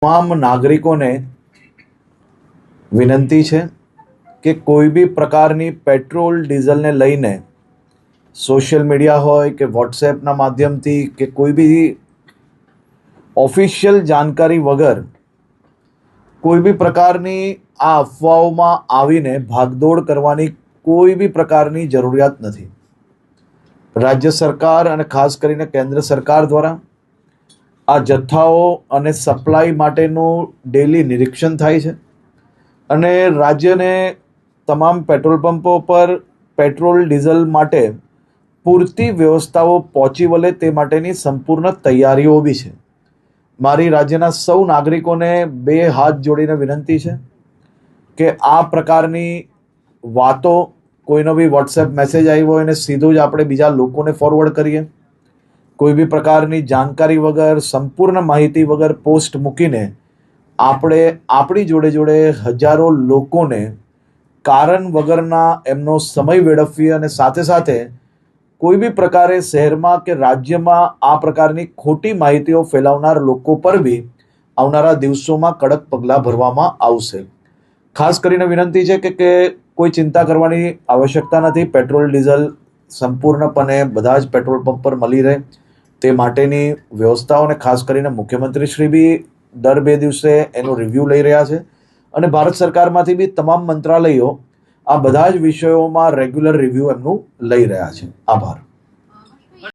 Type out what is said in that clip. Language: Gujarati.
તમામ નાગરિકોને વિનંતી છે કે કોઈ બી પ્રકારની પેટ્રોલ ડીઝલને લઈને સોશિયલ મીડિયા હોય કે વોટ્સએપના માધ્યમથી કે કોઈ બી ઓફિશિયલ જાણકારી વગર કોઈ બી પ્રકારની આ અફવાઓમાં આવીને ભાગદોડ કરવાની કોઈ બી પ્રકારની જરૂરિયાત નથી. રાજ્ય સરકાર અને ખાસ કરીને કેન્દ્ર સરકાર દ્વારા આ જથ્થાઓ અને સપ્લાય માટેનું ડેલી નિરીક્ષણ થાય છે અને રાજ્યને તમામ પેટ્રોલ પંપો પર પેટ્રોલ ડીઝલ માટે પૂરતી વ્યવસ્થાઓ પહોંચી વળે તે માટેની સંપૂર્ણ તૈયારીઓ બી છે. મારી રાજ્યના સૌ નાગરિકોને બે હાથ જોડીને વિનંતી છે કે આ પ્રકારની વાતો કોઈનો બી વોટ્સએપ મેસેજ આવ્યો હોય એને સીધું જ આપણે બીજા લોકોને ફોરવર્ડ કરીએ. કોઈ બી પ્રકારની જાણકારી વગર સંપૂર્ણ માહિતી વગર પોસ્ટ મૂકીને આપણે આપણી જોડે જોડે હજારો લોકોને કારણ વગરના એમનો સમય વેડફીએ અને સાથે સાથે કોઈ બી પ્રકારે શહેરમાં કે રાજ્યમાં આ પ્રકારની ખોટી માહિતીઓ ફેલાવનાર લોકો પર બી આવનારા દિવસોમાં કડક પગલાં ભરવામાં આવશે. ખાસ કરીને વિનંતી છે કે કોઈ ચિંતા કરવાની આવશ્યકતા નથી. પેટ્રોલ ડીઝલ સંપૂર્ણપણે બધા જ પેટ્રોલ પંપ પર મળી રહે તે માટેની વ્યવસ્થાઓને ખાસ કરીને મુખ્યમંત્રી શ્રી બી દર 2 દિવસે એનો રિવ્યૂ લઈ રહ્યા છે અને ભારત સરકારમાંથી બી તમામ મંત્રાલયો આ બધા જ વિષયોમાં રેગ્યુલર રિવ્યૂ એમનું લઈ રહ્યા છે. આભાર.